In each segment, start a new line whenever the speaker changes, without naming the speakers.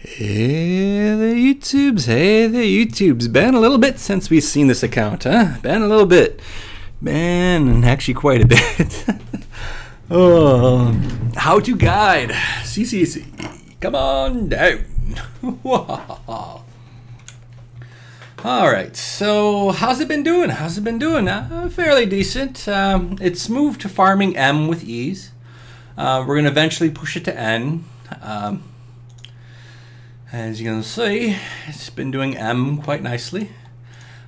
Hey there, YouTubes. Hey there, YouTubes. Been a little bit since we've seen this account, huh? Been a little bit. Been actually quite a bit. Oh, how-to guide. CCC. Come on down. Alright, so how's it been doing? How's it been doing? Fairly decent. It's moved to farming M with ease. We're going to eventually push it to N. As you can see, it's been doing M quite nicely.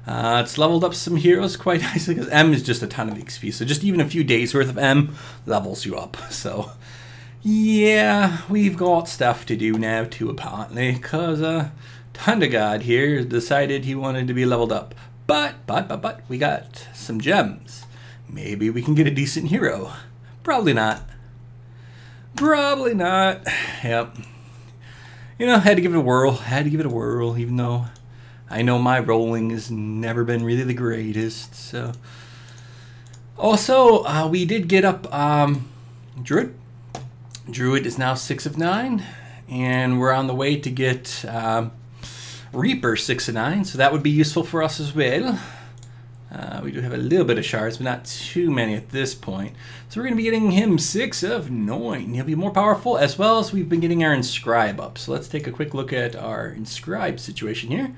It's leveled up some heroes quite nicely because M is just a ton of XP. So just even a few days worth of M levels you up. So yeah, we've got stuff to do now too apparently because Thunder God here decided he wanted to be leveled up. But we got some gems. Maybe we can get a decent hero. Probably not. Probably not. Yep. You know, had to give it a whirl. Had to give it a whirl, even though I know my rolling has never been really the greatest. So, also, we did get up Druid. Druid is now 6 of 9, and we're on the way to get Reaper 6 of 9. So that would be useful for us as well. We do have a little bit of shards, but not too many at this point. So we're going to be getting him 6 of 9. He'll be more powerful, as well as we've been getting our inscribe up. So let's take a quick look at our inscribe situation here.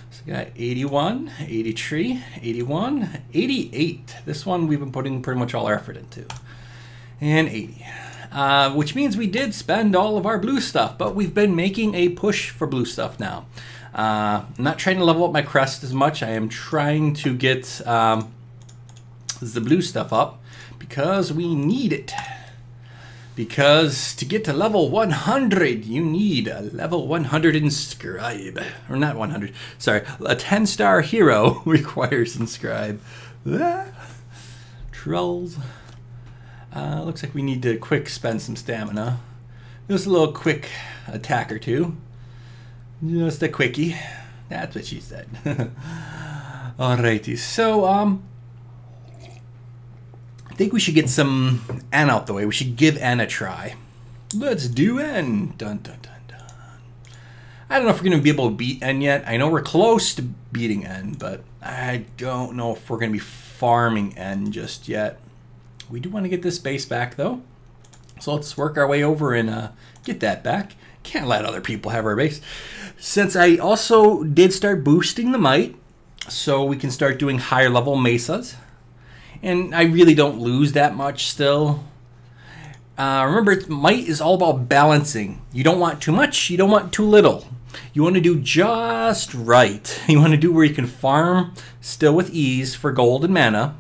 So we got 81, 83, 81, 88. This one we've been putting pretty much all our effort into. And 80. Which means we did spend all of our blue stuff, but we've been making a push for blue stuff now. I'm not trying to level up my crest as much. I am trying to get the blue stuff up because we need it. Because to get to level 100, you need a level 100 inscribe. Or not 100, sorry. A 10-star hero requires inscribe. Trolls. Looks like we need to quick spend some stamina. Just a little quick attack or two. Just a quickie. That's what she said. Alrighty, so I think we should get some N out the way. We should give N a try. Let's do N. Dun dun dun dun. I don't know if we're gonna be able to beat N yet. I know we're close to beating N, but I don't know if we're gonna be farming N just yet. We do want to get this base back though. So let's work our way over and get that back. Can't let other people have our base. Since I also did start boosting the might, so we can start doing higher level mesas. And I really don't lose that much still. Remember, might is all about balancing. You don't want too much, you don't want too little. You want to do just right. You want to do where you can farm still with ease for gold and mana.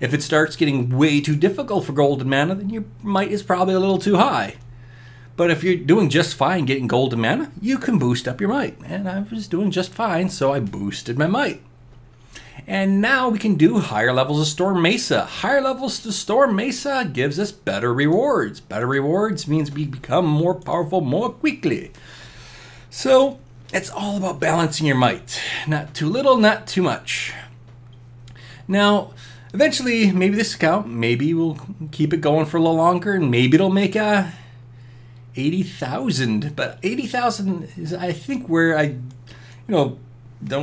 If it starts getting way too difficult for gold and mana, then your might is probably a little too high. But if you're doing just fine getting gold and mana, you can boost up your might. And I was doing just fine, so I boosted my might. And now we can do higher levels of Storm Mesa. Higher levels to Storm Mesa gives us better rewards. Better rewards means we become more powerful more quickly. So it's all about balancing your might. Not too little, not too much. Now, eventually, maybe this account, maybe we'll keep it going for a little longer, and maybe it'll make a 80,000, but 80,000 is, I think, where I, don't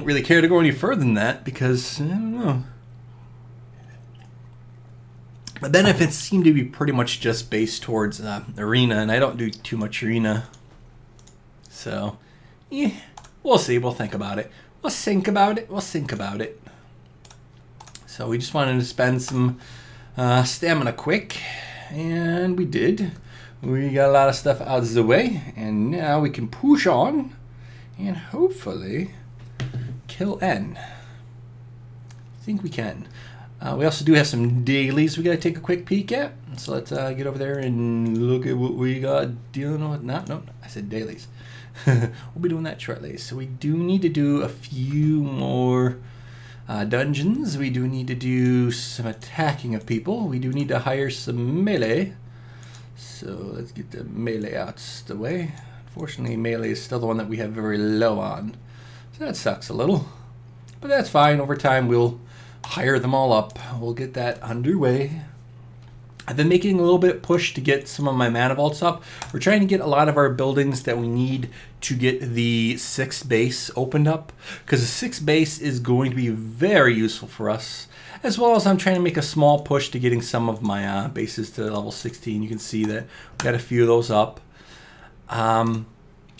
really care to go any further than that because I don't know. But benefits seem to be pretty much just based towards arena, and I don't do too much arena. So, yeah, we'll see. We'll think about it. We'll think about it. We'll think about it. So we just wanted to spend some stamina quick, and we did. We got a lot of stuff out of the way, and now we can push on and hopefully kill N. I think we can. We also do have some dailies we got to take a quick peek at. So let's get over there and look at what we got dealing with. No, I said dailies. We'll be doing that shortly. So we do need to do a few more dungeons. We do need to do some attacking of people. We do need to hire some melee. So let's get the melee out the way. Unfortunately, melee is still the one that we have very low on. So that sucks a little. But that's fine. Over time, we'll hire them all up. We'll get that underway. I've been making a little bit push to get some of my mana vaults up. We're trying to get a lot of our buildings that we need to get the 6th base opened up, because the 6th base is going to be very useful for us, as well as I'm trying to make a small push to getting some of my bases to level 16. You can see that we got a few of those up.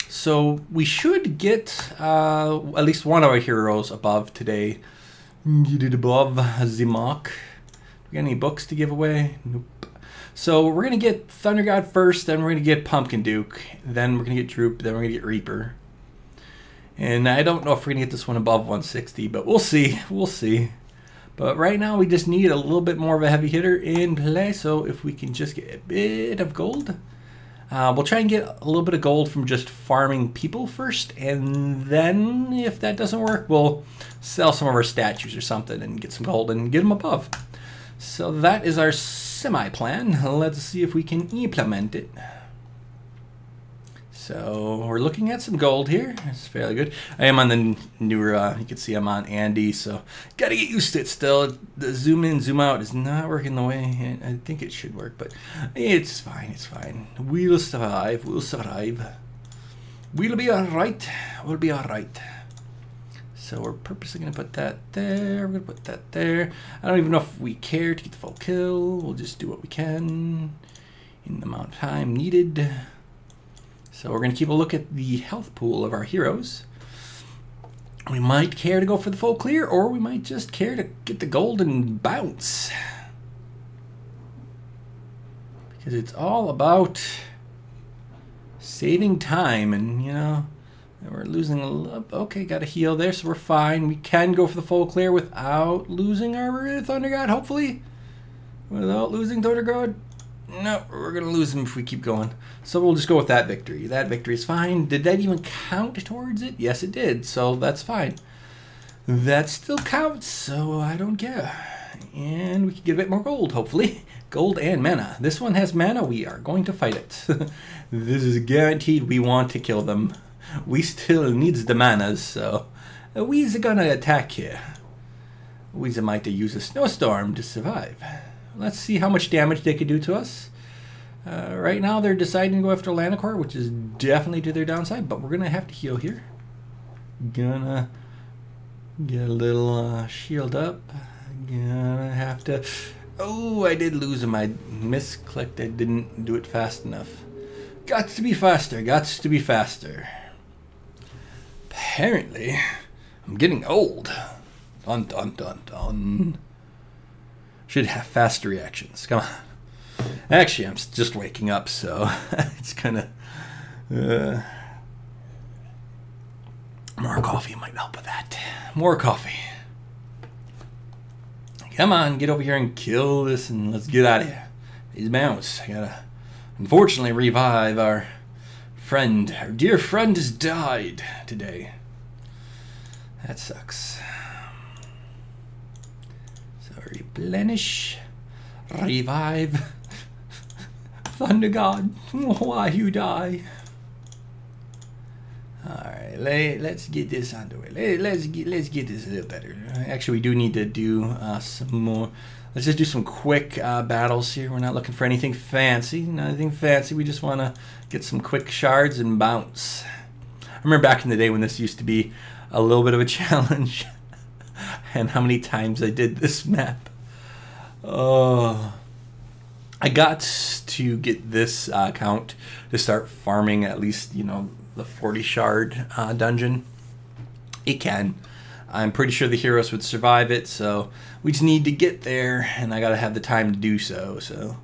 So we should get at least one of our heroes above today. Get it above the mark. We got any books to give away? Nope. So we're going to get Thunder God first, then we're going to get Pumpkin Duke, then we're going to get Droop, then we're going to get Reaper. And I don't know if we're going to get this one above 160, but we'll see. We'll see. But right now we just need a little bit more of a heavy hitter in play, so if we can just get a bit of gold. We'll try and get a little bit of gold from just farming people first, and then if that doesn't work, we'll sell some of our statues or something and get some gold and get them above. So that is our semi-plan. Let's see if we can implement it. So we're looking at some gold here. It's fairly good. I am on the newer, you can see I'm on Andy, so gotta get used to it still. The zoom in, zoom out is not working the way I think it should work, but it's fine, it's fine. We'll survive, we'll survive. We'll be alright, we'll be alright. So we're purposely going to put that there. We're going to put that there. I don't even know if we care to get the full kill. We'll just do what we can in the amount of time needed. So we're going to keep a look at the health pool of our heroes. We might care to go for the full clear, or we might just care to get the gold and bounce. Because it's all about saving time, and you know, we're losing a little. Okay, got a heal there, so we're fine. We can go for the full clear without losing our Thunder God, hopefully. Without losing Thunder God. No, we're going to lose him if we keep going. So we'll just go with that victory. That victory is fine. Did that even count towards it? Yes, it did. So that's fine. That still counts, so I don't care. And we can get a bit more gold, hopefully. Gold and mana. This one has mana. We are going to fight it. This is guaranteed. We want to kill them. We still needs the manas, so we's gonna attack here. We's might use a snowstorm to survive. Let's see how much damage they could do to us. Right now they're deciding to go after Lanacore, which is definitely to their downside, but we're gonna have to heal here. Gonna get a little shield up. Gonna have to. Oh, I did lose him. I misclicked. I didn't do it fast enough. Got to be faster. Got to be faster. Apparently, I'm getting old. Dun dun dun dun. Should have faster reactions. Come on. Actually, I'm just waking up, so it's kind of. More coffee might help with that. More coffee. Come on, get over here and kill this, and let's get out of here. These mounts. I gotta, unfortunately, revive our friend. Our dear friend has died today. That sucks. So replenish, revive. Thunder God, why you die? Alright, let's get this underway. Let's get this a little better. Actually, we do need to do some more. Let's just do some quick battles here. We're not looking for anything fancy. Nothing fancy. We just want to get some quick shards and bounce. I remember back in the day when this used to be a little bit of a challenge. And how many times I did this map. Oh. I got to get this account to start farming at least, you know, the 40 shard dungeon. It can. I'm pretty sure the heroes would survive it, so we just need to get there, and I gotta have the time to do so. So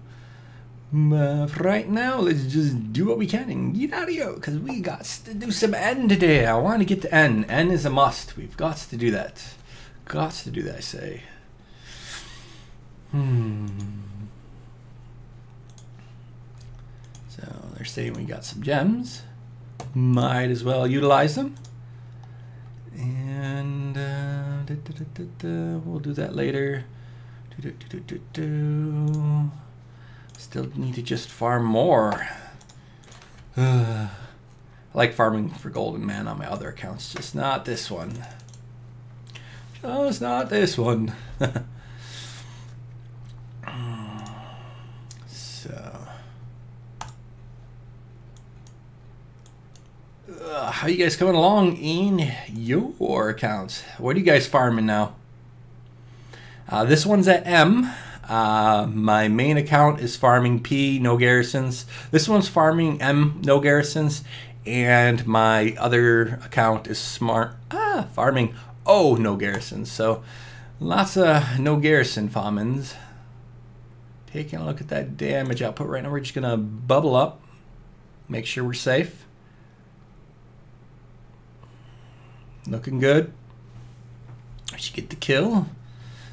right now, let's just do what we can and get out of here, because we got to do some N today. I want to get to N. N is a must. We've got to do that. Got to do that, I say. So they're saying we got some gems. Might as well utilize them. And we'll do that later. Still need to just farm more. I like farming for gold and mana on my other accounts, just not this one. Just not this one. How you guys coming along in your accounts? What are you guys farming now? This one's at M. My main account is farming P, no garrisons. This one's farming M, no garrisons. And my other account is farming O, no garrisons. So lots of no garrison famines. Taking a look at that damage output right now. We're just going to bubble up. Make sure we're safe. Looking good. I should get the kill.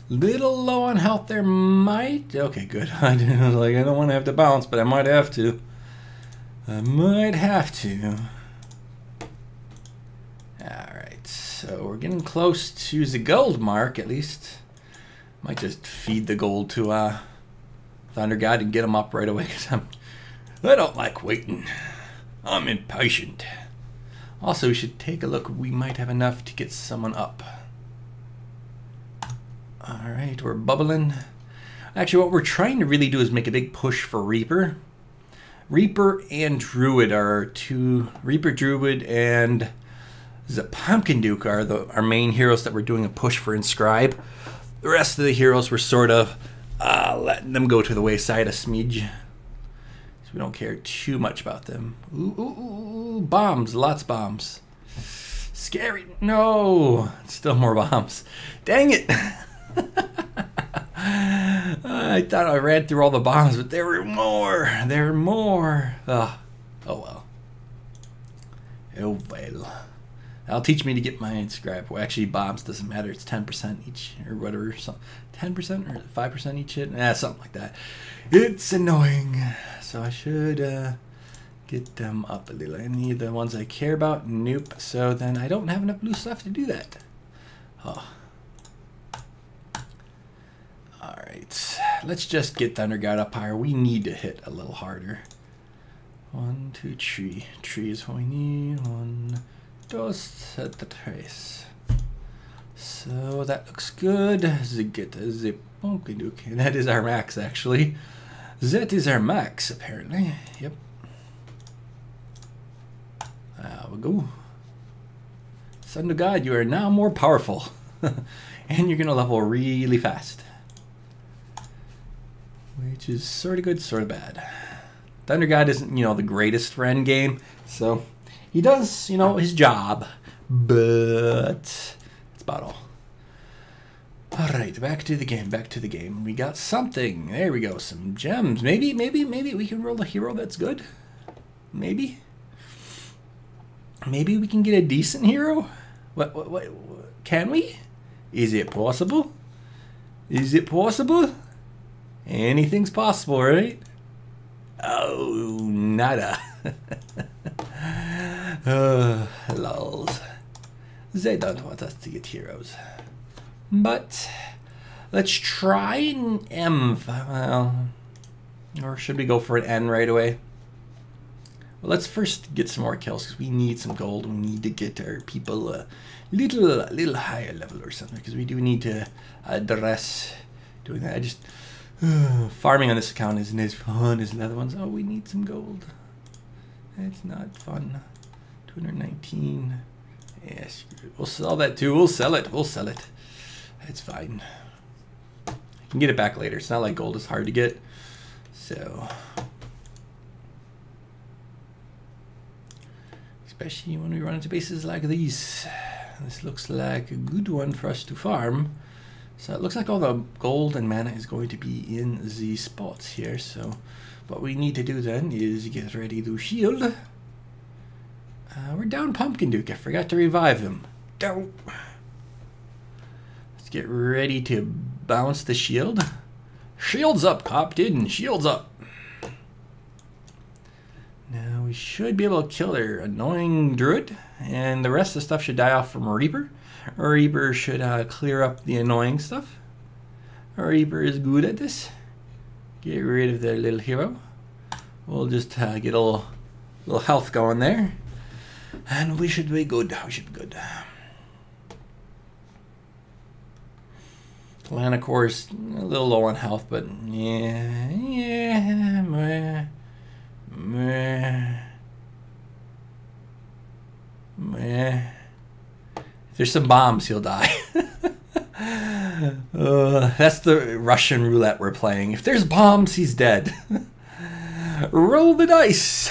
Little low on health there, might. Okay, good. I was like, I don't want to have to bounce, but I might have to. I might have to. Alright, so we're getting close to the gold mark, at least. Might just feed the gold to Thunder God and get him up right away, because I don't like waiting. I'm impatient. Also, we should take a look. We might have enough to get someone up. Alright, we're bubbling. Actually, what we're trying to really do is make a big push for Reaper. Reaper and Druid are two. Reaper, Druid, and the Pumpkin Duke are our main heroes that we're doing a push for Inscribe. The rest of the heroes we're sort of letting them go to the wayside a smidge. We don't care too much about them. Ooh, ooh, ooh, bombs, lots of bombs. Scary, no, still more bombs. Dang it. I thought I ran through all the bombs, but there were more, Oh well. Oh well. That'll teach me to get my inscribe. Well, actually, bombs doesn't matter. It's 10% each or whatever. 10% or 5% each hit. Something like that. It's annoying. So I should get them up a little. Any of the ones I care about? Nope. So then I don't have enough blue stuff to do that. Oh. Alright. Let's just get Thunder God up higher. We need to hit a little harder. 1, 2, 3. Tree is what we need. 1, 2, 3. So that looks good. The Pumpkin Duke. And that is our max, actually. That is our max, apparently. Yep. There we go. Son of God, you are now more powerful. And you're going to level really fast. Which is sort of good, sort of bad. Thunder God isn't, the greatest for endgame. So he does, his job. But that's about all. Alright, back to the game, We got something. There we go, some gems. Maybe we can roll a hero that's good. Maybe we can get a decent hero? What, can we? Is it possible? Is it possible? Anything's possible, right? Oh, nada. Lols. They don't want us to get heroes. But let's try an M. Well, or should we go for an N right away? Well, let's first get some more kills because we need some gold. We need to get our people a little higher level or something because we do need to address doing that. I just farming on this account isn't as fun as the other ones. Oh, we need some gold. It's not fun. 219. Yes, we'll sell that too. We'll sell it. It's fine. I can get it back later. It's not like gold is hard to get. So, especially when we run into bases like these. This looks like a good one for us to farm. So it looks like all the gold and mana is going to be in the spots here. So what we need to do then is get ready to shield. We're down Pumpkin Duke. I forgot to revive him. Don't. Let's get ready to bounce the shield. Shields up, Captain. Shields up. Now we should be able to kill their annoying Druid. And the rest of the stuff should die off from Reaper. Reaper should clear up the annoying stuff. Reaper is good at this. Get rid of their little hero. We'll just get a little health going there. And we should be good. Lana, of course, a little low on health, but yeah. If there's some bombs, he'll die. That's the Russian roulette we're playing. If there's bombs, he's dead. Roll the dice.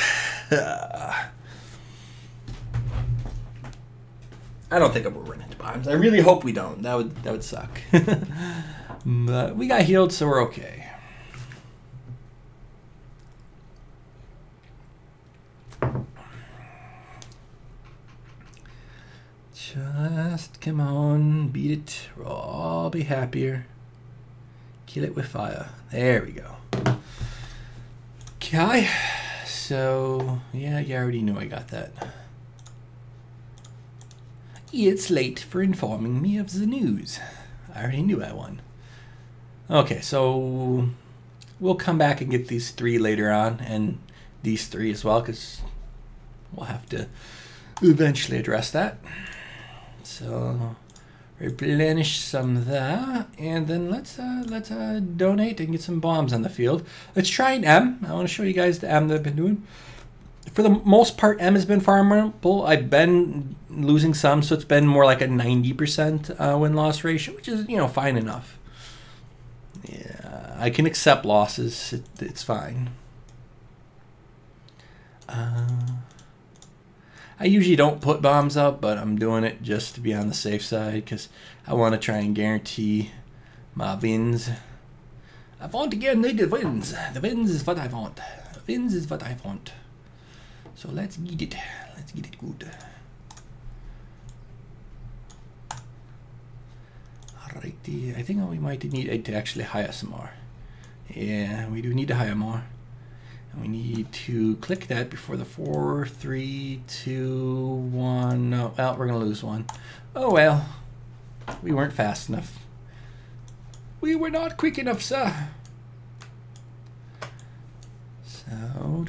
I don't think we're running into bombs. I really hope we don't. That would suck. But we got healed, so we're okay. Just come on, beat it. We'll all be happier. Kill it with fire. There we go. Okay. So, yeah, you already knew I got that. It's late for informing me of the news. I already knew I won. Okay, so we'll come back and get these 3 later on, and these 3 as well, because we'll have to eventually address that. So replenish some there, and then let's donate and get some bombs on the field. Let's try an M. I want to show you guys the M that I've been doing. For the most part, M has been farmable. I've been losing some, so it's been more like a 90% win-loss ratio, which is, you know, fine enough. Yeah, I can accept losses. It's fine. I usually don't put bombs up, but I'm doing it just to be on the safe side because I want to try and guarantee my wins. I want to guarantee the wins. The wins is what I want. The wins is what I want. So let's get it. Let's get it good. Alrighty. I think we might need to actually hire some more. Yeah, we do need to hire more. And we need to click that before the 4, 3, 2, 1. No, well, we're going to lose one. Oh, well. We weren't fast enough. We were not quick enough, sir. So,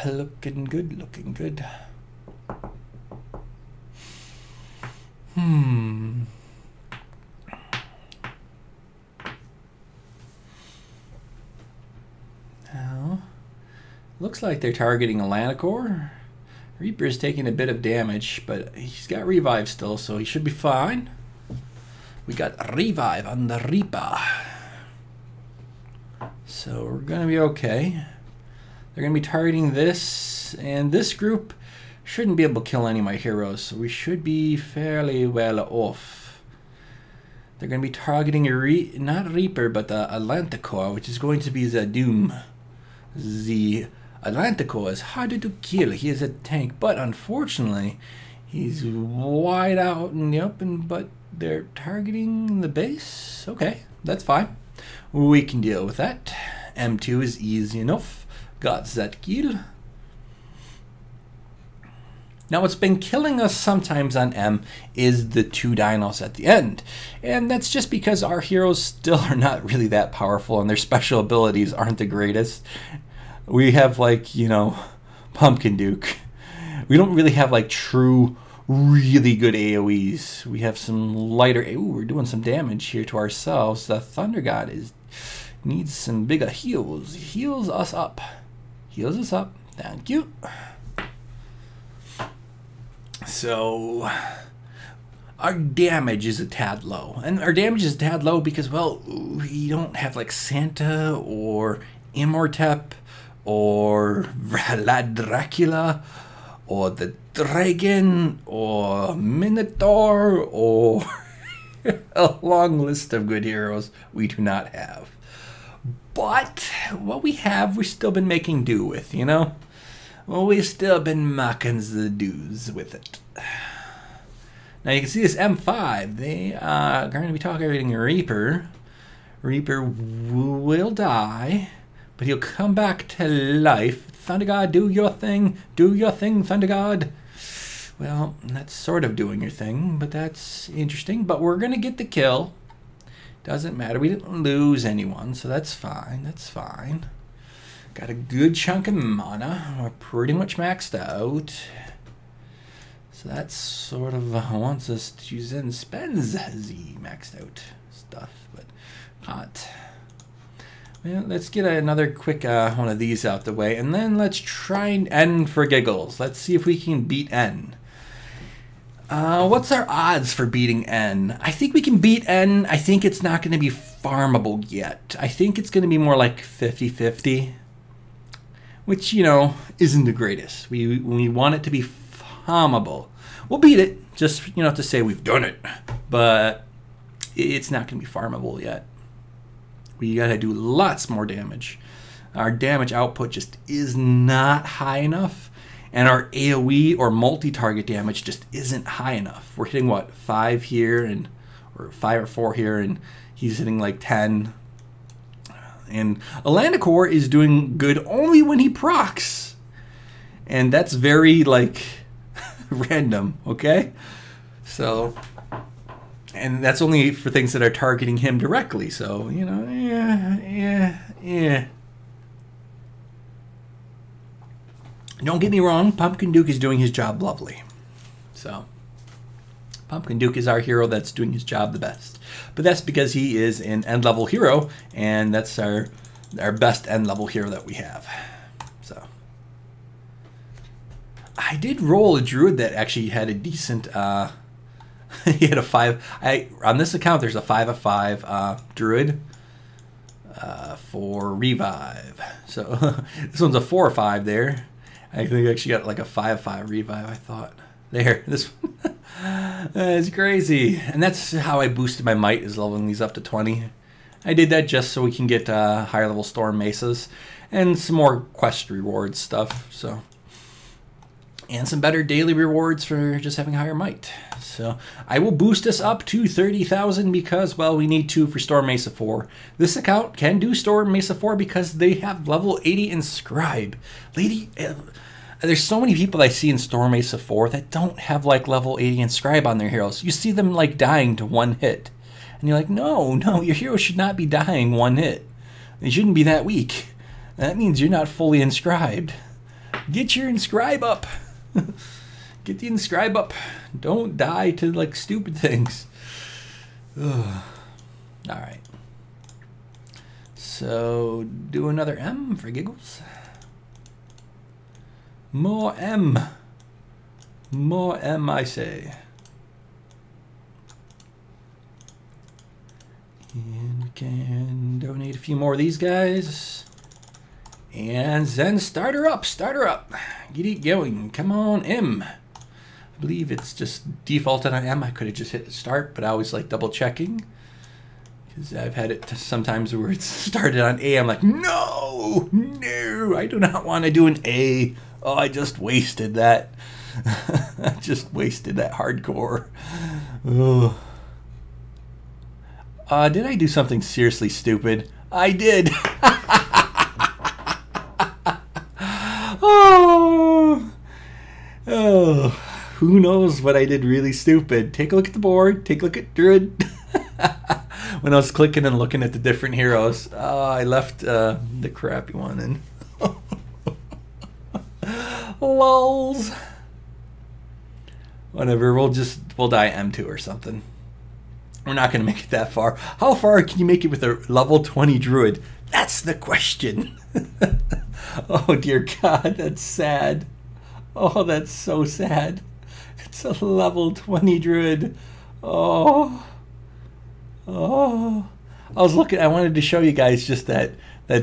looking good, looking good. Now, looks like they're targeting Atlanticor. Reaper's taking a bit of damage, but he's got revive still, so he should be fine. We got revive on the Reaper. So we're going to be okay. They're going to be targeting this, and this group shouldn't be able to kill any of my heroes, so we should be fairly well off. They're going to be targeting not Reaper, but the Atlanticor, which is going to be the Doom. The Atlanticor is harder to kill. He is a tank, but unfortunately, he's wide out in the open, but they're targeting the base. Okay, that's fine. We can deal with that. M2 is easy enough. Got that kill. Now what's been killing us sometimes on M is the 2 dinos at the end. And that's just because our heroes still are not really that powerful and their special abilities aren't the greatest. We have, like, you know, Pumpkin Duke. We don't really have like true really good AoEs. We have some lighter. Ooh, we're doing some damage here to ourselves. The Thunder God needs some bigger heals. Heals us up. Heals us up. Thank you. So our damage is a tad low, and our damage is a tad low because, well, we don't have like Santa or Immortep or Vlad Dracula or the Dragon or Minotaur or a long list of good heroes we do not have. But what we have, we've still been making do with, you know? Well, we've still been making the do's with it. Now you can see this M5. They are going to be targeting Reaper. Reaper will die, but he'll come back to life. Thunder God, do your thing. Do your thing, Thunder God. Well, that's sort of doing your thing, but that's interesting. But we're going to get the kill. Doesn't matter. We didn't lose anyone, so that's fine. That's fine. Got a good chunk of mana. We're pretty much maxed out. So that's sort of wants us to then spend the maxed out stuff, but can't. Well, let's get another quick one of these out the way, and then let's try N for giggles. Let's see if we can beat N. What's our odds for beating N? I think we can beat N. I think it's not going to be farmable yet. I think it's going to be more like 50-50, which, you know, isn't the greatest. We want it to be farmable. We'll beat it, just, you know, to say we've done it, but it's not going to be farmable yet. We got to do lots more damage. Our damage output just is not high enough, and our AoE or multi-target damage just isn't high enough. We're hitting, what, 5 here, and or 5 or 4 here, and he's hitting like 10. And Alandicore is doing good only when he procs. And that's very, like, random, okay? So, and that's only for things that are targeting him directly. So, you know, yeah. Don't get me wrong, Pumpkin Duke is doing his job lovely. So, Pumpkin Duke is our hero that's doing his job the best. But that's because he is an end-level hero, and that's our best end-level hero that we have. So, I did roll a druid that actually had a decent, he had a 5. On this account, there's a 5 of 5 druid for revive. So, this one's a 4 or 5 there. I think I actually got like a 5/5 revive, I thought. There, this one. It's crazy. And that's how I boosted my might, is leveling these up to 20. I did that just so we can get higher level storm mesas and some more quest rewards stuff. So, and some better daily rewards for just having higher might. So I will boost us up to 30,000 because, well, we need 2 for Storm Mesa 4. This account can do Storm Mesa 4 because they have level 80 Inscribe. There's so many people I see in Storm Mesa 4 that don't have like level 80 Inscribe on their heroes. You see them like dying to 1 hit. And you're like, no, your hero should not be dying 1 hit. They shouldn't be that weak. That means you're not fully inscribed. Get your Inscribe up. Get the Inscribe up. Don't die to like stupid things. Ugh. All right. So do another M for giggles. More M. More M, I say. And we can donate a few more of these guys. And then start her up. Start her up. Get it going. Come on, M. I believe it's just defaulted on M. I could have just hit start, but I always like double checking. Because I've had it sometimes where it's started on A. I'm like, no, I do not want to do an A. Oh, I just wasted that. I just wasted that hardcore. Oh. Did I do something seriously stupid? I did. Oh, who knows what I did really stupid. Take a look at the board. Take a look at Druid. When I was clicking and looking at the different heroes, I left the crappy one in. Lols. Whatever, we'll die M2 or something. We're not going to make it that far. How far can you make it with a level 20 druid? That's the question. Oh dear God, that's sad. Oh, that's so sad. It's a level 20 druid. Oh. I was looking, I wanted to show you guys just that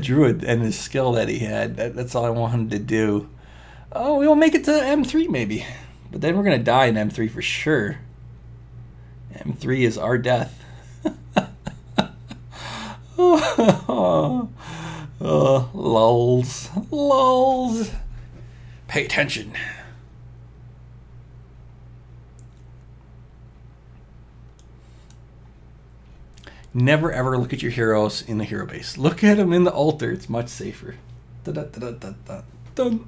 druid and his skill that he had. That's all I wanted to do. Oh, we will make it to M3 maybe. But then we're going to die in M3 for sure. M3 is our death. Oh, lulz. Lulz. Pay attention. Never ever look at your heroes in the hero base. Look at them in the altar. It's much safer. Dun.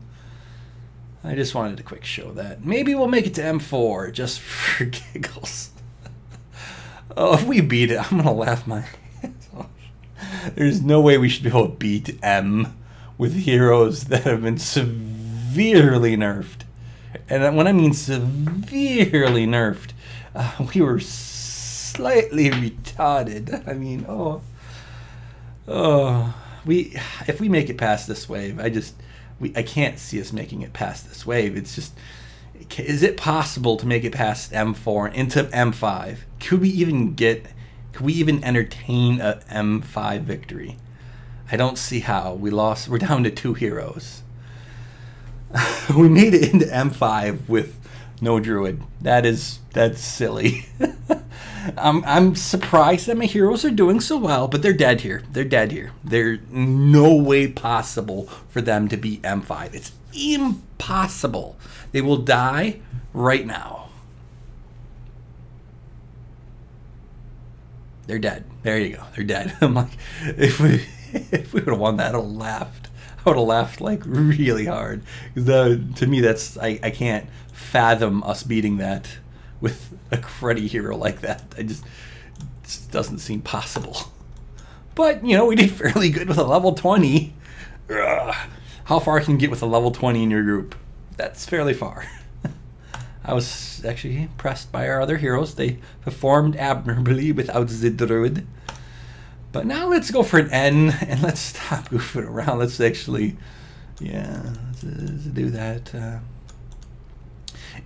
I just wanted a quick show that. Maybe we'll make it to M4 just for giggles. Oh, if we beat it, I'm going to laugh my hands off. There's no way we should be able to beat M with heroes that have been severely nerfed. And when I mean severely nerfed, we were slightly retarded. I mean, if we make it past this wave, I can't see us making it past this wave. It's just, is it possible to make it past M4 into M5? Could we even entertain a M5 victory? I don't see how. We're down to 2 heroes. We made it into M5 with no druid. That's silly. I'm surprised that my heroes are doing so well, but they're dead here. There's no way possible for them to beat M5. It's impossible. They will die right now. They're dead. There you go. They're dead. I'm like, if we would have won that, I would have laughed like really hard. To me, I can't fathom us beating that with a cruddy hero like that. It just doesn't seem possible. But, you know, we did fairly good with a level 20. Ugh. How far can you get with a level 20 in your group? That's fairly far. I was actually impressed by our other heroes. They performed admirably without the druid. But now let's go for an N, and let's stop goofing around. Let's actually, let's do that.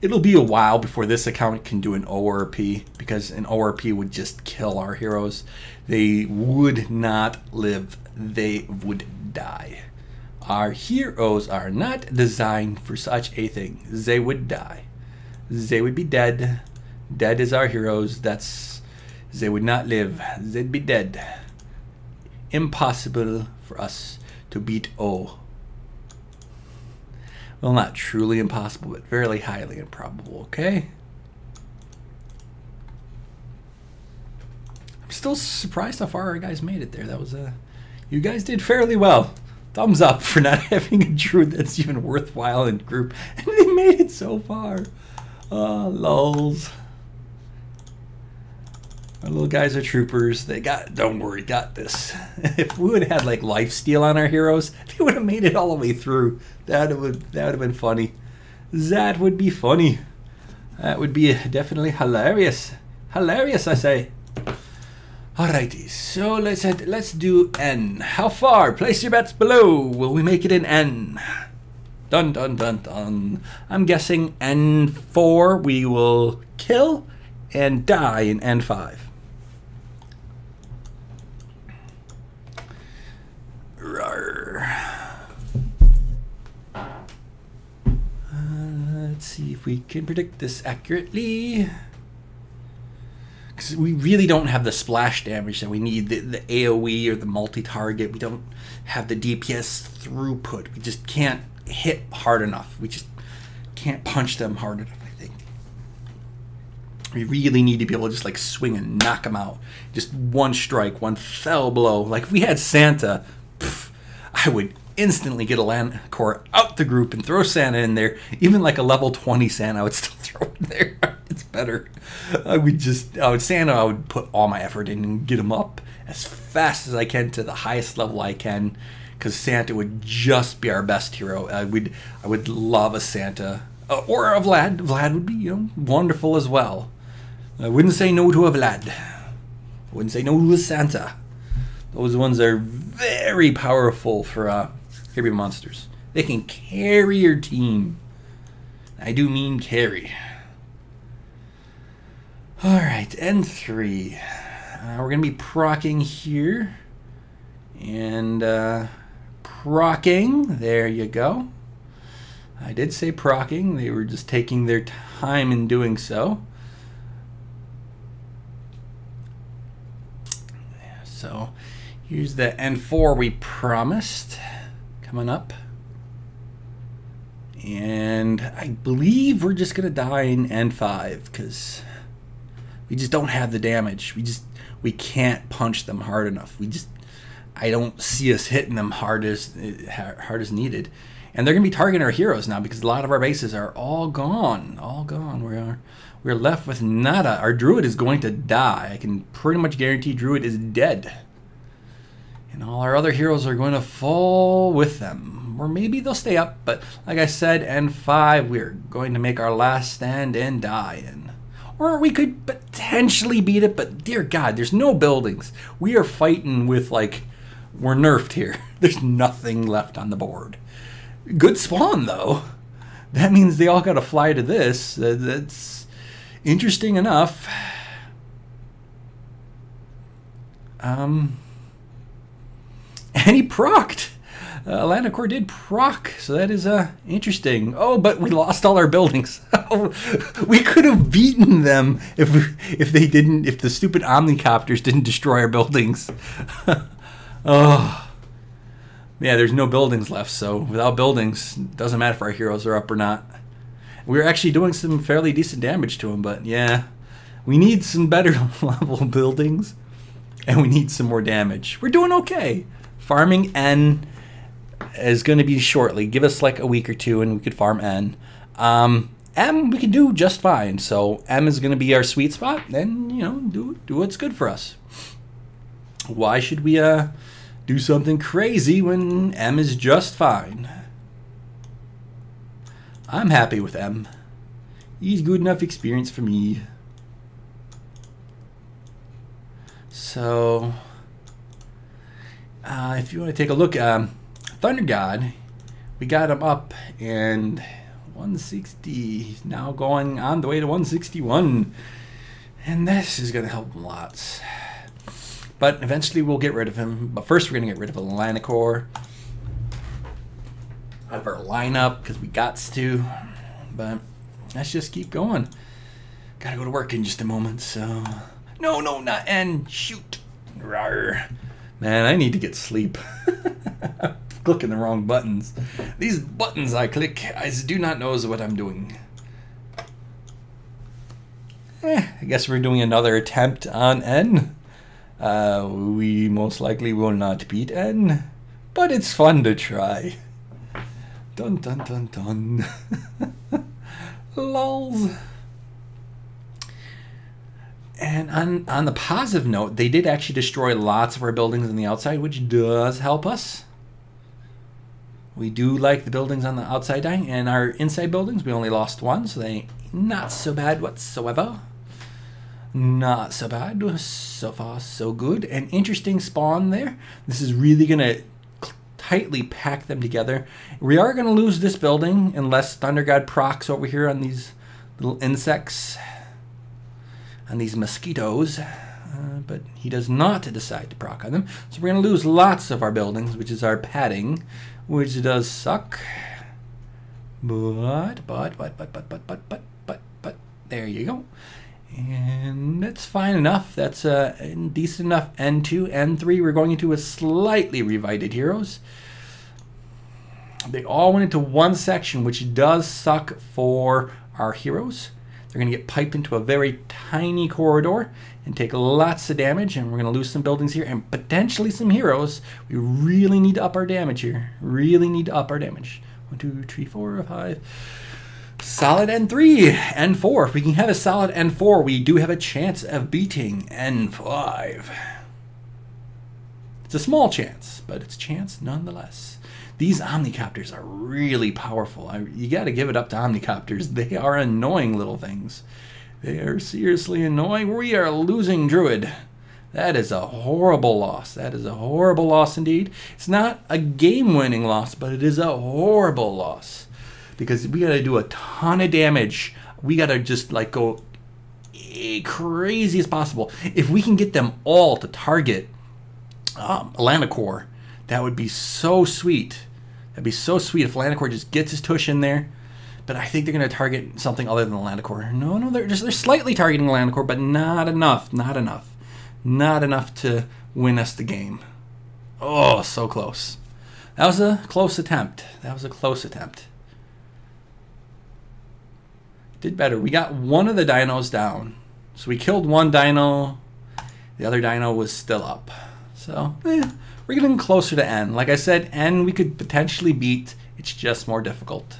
It'll be a while before this account can do an ORP, because an ORP would just kill our heroes. They would not live. They would die. Our heroes are not designed for such a thing. They would die. They would be dead. Dead is our heroes. They would not live. They'd be dead. Impossible for us to beat O. Well, not truly impossible, but very highly improbable, okay? I'm still surprised how far our guys made it there. That was you guys did fairly well. Thumbs up for not having a druid that's even worthwhile in group. And they made it so far. Oh, lols. Our little guys are troopers. Don't worry, got this. If we would have had like lifesteal on our heroes, they would have made it all the way through. That would have been funny. That would be funny. That would be definitely hilarious. Hilarious, I say. Alrighty, so let's do N. How far? Place your bets below. Will we make it in N? Dun dun dun dun. I'm guessing N4 we will kill and die in N5. Let's see if we can predict this accurately. Because we really don't have the splash damage that we need, the AoE or the multi-target. We don't have the DPS throughput. We just can't hit hard enough. We just can't punch them hard enough, I think. We really need to be able to just like swing and knock them out. Just one strike, one fell blow. Like if we had Santa, I would instantly get a land core out the group and throw Santa in there. Even like a level 20 Santa, I would still throw in there. It's better. I would put all my effort in and get him up as fast as I can to the highest level I can, because Santa would just be our best hero. I would love a Santa or a Vlad. Vlad would be wonderful as well. I wouldn't say no to a Vlad. I wouldn't say no to a Santa. Those ones are very powerful for heavy monsters. They can carry your team. I do mean carry. Alright, N3. We're going to be procking here. And procking. There you go. I did say procking. They were just taking their time in doing so. So here's the N4 we promised coming up. And I believe we're just going to die in N5 because we just don't have the damage. We can't punch them hard enough. I don't see us hitting them hard as needed. And they're going to be targeting our heroes now because a lot of our bases are all gone. All gone. We're left with nada. Our druid is going to die. I can pretty much guarantee druid is dead. And all our other heroes are going to fall with them. Or maybe they'll stay up. But like I said, N5, we're going to make our last stand and die in. Or we could potentially beat it, but dear God, there's no buildings. We are fighting with like We're nerfed here. There's nothing left on the board. Good spawn, though. That means they all got to fly to this. That's interesting enough. And he procced. Atlanticor did proc, so that is interesting. Oh, but we lost all our buildings. We could have beaten them if the stupid omnicopters didn't destroy our buildings. Oh, yeah. There's no buildings left, so without buildings, it doesn't matter if our heroes are up or not. We're actually doing some fairly decent damage to them, but yeah, we need some better level buildings, and we need some more damage. We're doing okay. Farming N is going to be shortly. Give us like a week or two and we could farm N. M we can do just fine. So M is going to be our sweet spot. Then, you know, do what's good for us. Why should we do something crazy when M is just fine? I'm happy with M. He's good enough experience for me. So if you want to take a look, Thunder God, we got him up and 160. He's now going on the way to 161. And this is going to help him lots. But eventually we'll get rid of him. But first we're going to get rid of Atlanticor out of our lineup because we got to. But let's just keep going. Gotta go to work in just a moment, so... No, not N. Shoot. Rawr. Man, I need to get sleep. Clicking the wrong buttons. These buttons I click, I do not know what I'm doing. I guess we're doing another attempt on N. We most likely will not beat N, but it's fun to try. Dun dun dun dun. Lols. And on the positive note, they did actually destroy lots of our buildings on the outside, which does help us. We do like the buildings on the outside dying, and our inside buildings, we only lost one, so they not so bad whatsoever. Not so bad. So far, so good. An interesting spawn there. This is really going to tightly pack them together. We are going to lose this building unless Thunder God procs over here on these little insects, on these mosquitoes. But he does not decide to proc on them. So we're going to lose lots of our buildings, which is our padding, which does suck. But, there you go. And that's fine enough. That's decent enough. N2, N3, we're going into a slightly revived heroes. They all went into one section, which does suck for our heroes. They're going to get piped into a very tiny corridor and take lots of damage, and we're going to lose some buildings here and potentially some heroes. We really need to up our damage here. Really need to up our damage. 1, 2, 3, 4, 5. Solid N3, N4. If we can have a solid N4, we do have a chance of beating N5. It's a small chance, but it's a chance nonetheless. These omnicopters are really powerful. You got to give it up to omnicopters. They are annoying little things. They are seriously annoying. We are losing Druid. That is a horrible loss. That is a horrible loss indeed. It's not a game-winning loss, but it is a horrible loss. Because we got to do a ton of damage. We got to just like go crazy as possible. If we can get them all to target Atlanticor, that would be so sweet. That'd be so sweet if Atlanticor just gets his tush in there. But I think they're going to target something other than Atlanticor. No, they're slightly targeting Atlanticor, but not enough. Not enough. Not enough to win us the game. Oh, so close. That was a close attempt. That was a close attempt. Did better. We got one of the dinos down. So we killed one dino. The other dino was still up. So, we're getting closer to N. Like I said, N we could potentially beat. It's just more difficult.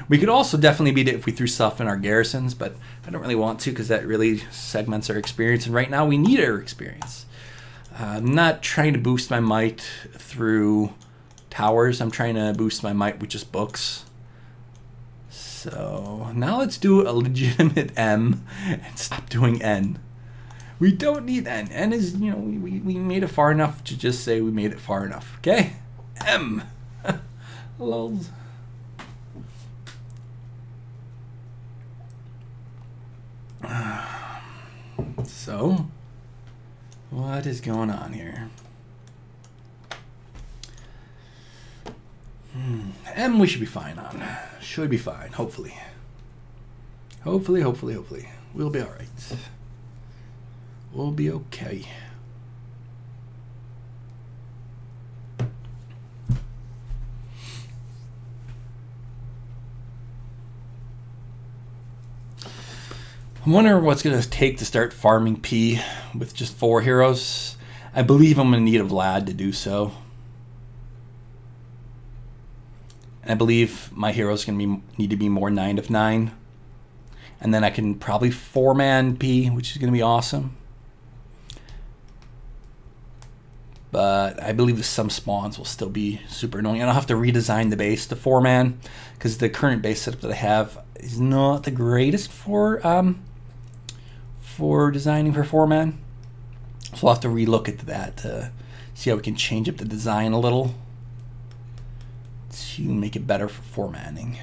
We could also definitely beat it if we threw stuff in our garrisons, but I don't really want to because that really segments our experience. And right now we need our experience. I'm not trying to boost my might through towers. I'm trying to boost my might with just books. So now let's do a legitimate M and stop doing N. We don't need N. N is, you know, we made it far enough to just say we made it far enough. Okay? M. Lols. So, what is going on here? M we should be fine on. Should be fine, hopefully. Hopefully. We'll be alright. We'll be okay. I'm wondering what's going to take to start farming P with just 4 heroes. I believe I'm going to need a Vlad to do so. And I believe my heroes going to need to be more 9 of 9. And then I can probably 4-man P, which is going to be awesome. But I believe some spawns will still be super annoying. And I'll have to redesign the base to 4-man because the current base setup that I have is not the greatest for designing for 4-man. So I'll have to relook at that to see how we can change up the design a little to make it better for 4-manning.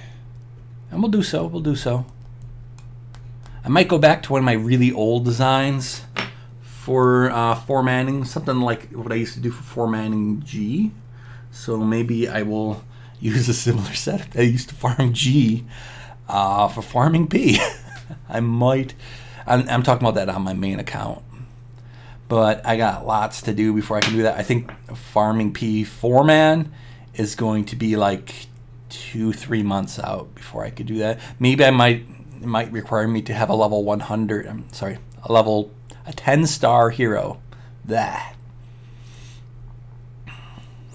And we'll do so. I might go back to one of my really old designs for 4-manning, something like what I used to do for 4-manning G. So maybe I will use a similar setup that I used to farm G for farming P. I might. I'm talking about that on my main account. But I got lots to do before I can do that. I think farming P 4-man is going to be like 2-3 months out before I could do that. Maybe it might require me to have a level 100. A 10-star hero. That.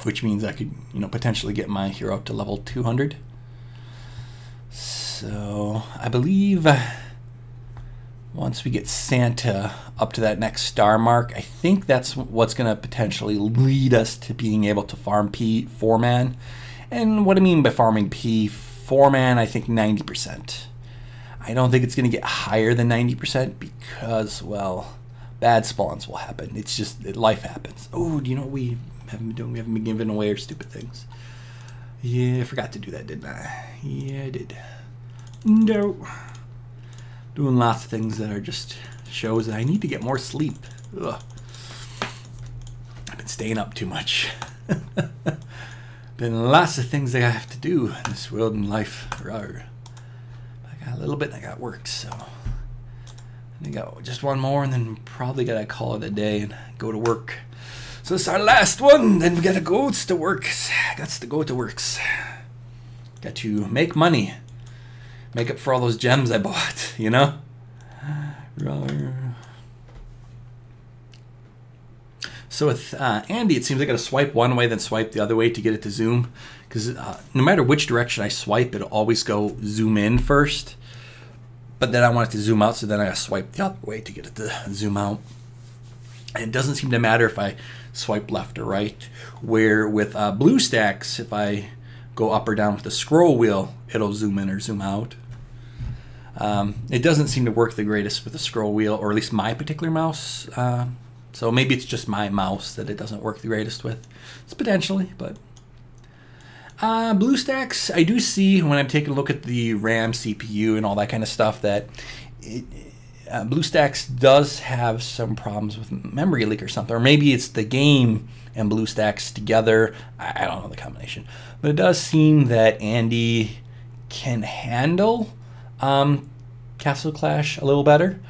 Which means I could, potentially get my hero up to level 200. So I believe once we get Santa up to that next star mark, I think that's what's going to potentially lead us to being able to farm P 4-man. And what I mean by farming P 4-man, I think 90%. I don't think it's going to get higher than 90% because, well, bad spawns will happen. It's just, life happens. Oh, do you know what we haven't been doing? We haven't been giving away our stupid things. Yeah, I forgot to do that, didn't I? Yeah, I did. No. Doing lots of things that are just shows that I need to get more sleep. Ugh. I've been staying up too much. Been lots of things that I have to do in this world and life. Rawr. I got a little bit and I got work, so I think I got just one more and then probably gotta call it a day and go to work. So this is our last one, then we gotta go to work. Got to go to works. Got to make money. Make up for all those gems I bought, So with Andy, it seems I got to swipe one way, then swipe the other way to get it to zoom. Because no matter which direction I swipe, it'll always go zoom in first. But then I want it to zoom out, so then I got to swipe the other way to get it to zoom out. And it doesn't seem to matter if I swipe left or right. Where with BlueStacks, if I go up or down with the scroll wheel, it'll zoom in or zoom out. It doesn't seem to work the greatest with the scroll wheel, or at least my particular mouse. So maybe it's just my mouse that it doesn't work the greatest with. It's potentially, but BlueStacks, I do see when I'm taking a look at the RAM, CPU, and all that kind of stuff that BlueStacks does have some problems with memory leak or something, or maybe it's the game and BlueStacks together. I don't know the combination, but it does seem that Andy can handle Castle Clash a little better,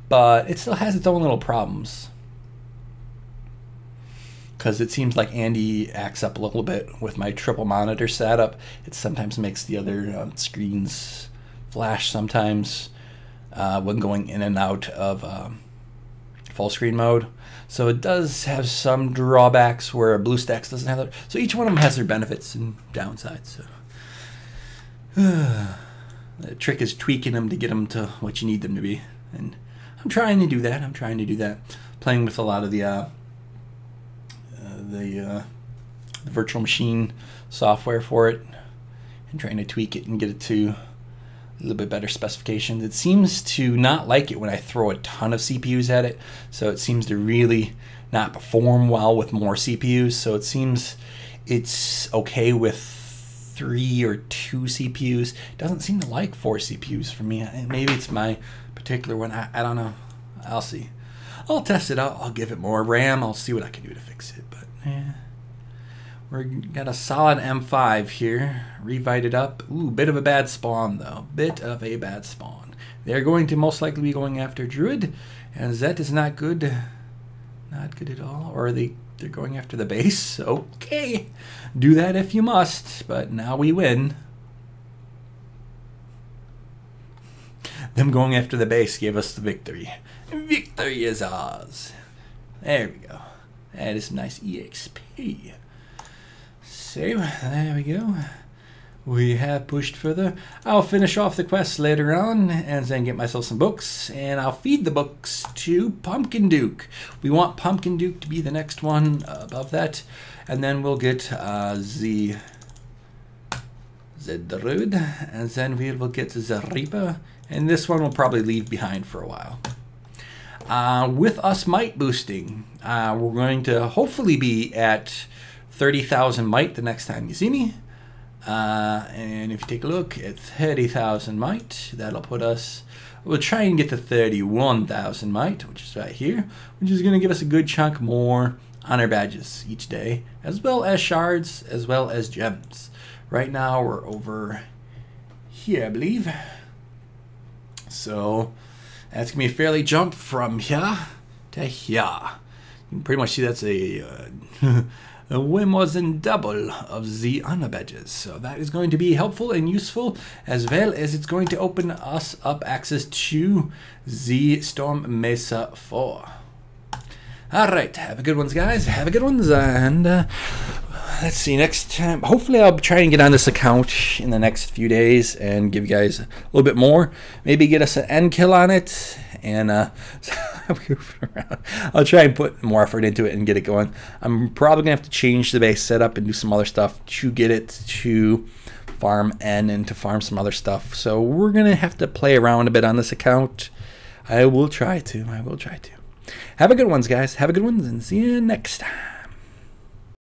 but it still has its own little problems. Because it seems like Andy acts up a little bit with my triple monitor setup. It sometimes makes the other screens flash sometimes when going in and out of full screen mode. So it does have some drawbacks where BlueStacks doesn't have that. So each one of them has their benefits and downsides. So the trick is tweaking them to get them to what you need them to be. And I'm trying to do that. Playing with a lot of the virtual machine software for it and trying to tweak it and get it to a little bit better specifications. It seems to not like it when I throw a ton of CPUs at it, so it seems to really not perform well with more CPUs. So it seems it's okay with 3 or 2 CPUs. It doesn't seem to like 4 CPUs for me. Maybe it's my particular one. I don't know. I'll see. I'll test it out. I'll give it more RAM. I'll see what I can do to fix it. But yeah, we've got a solid M5 here. Revite it up. Ooh, bit of a bad spawn though. Bit of a bad spawn. They're going to most likely be going after Druid, and that is not good. Not good at all. Or they're going after the base. Okay, do that if you must. But now we win. Them going after the base gave us the victory. Victory is ours. There we go. That is some nice EXP. So, there we go. We have pushed further. I'll finish off the quest later on and then get myself some books, and I'll feed the books to Pumpkin Duke. We want Pumpkin Duke to be the next one above that, and then we'll get the Druid, and then we will get the Reaper, and this one we'll probably leave behind for a while. With us might boosting, we're going to hopefully be at 30,000 might the next time you see me. And if you take a look at 30,000 might, that'll put us, we'll try and get to 31,000 might, which is right here, which is going to give us a good chunk more honor badges each day, as well as shards, as well as gems. Right now we're over here, I believe. So that's going to be a fairly jump from here to here. You can pretty much see that's a more than double of the honor badges. So that is going to be helpful and useful, as well as it's going to open us up access to the Storm Mesa 4. Alright, have a good ones, guys. Have a good ones, and let's see, next time, hopefully I'll try and get on this account in the next few days and give you guys a little bit more. Maybe get us an end kill on it, and I'll try and put more effort into it and get it going. I'm probably going to have to change the base setup and do some other stuff to get it to farm N and to farm some other stuff. So we're going to have to play around a bit on this account. I will try to. Have a good ones, guys. Have a good ones, and see you next time.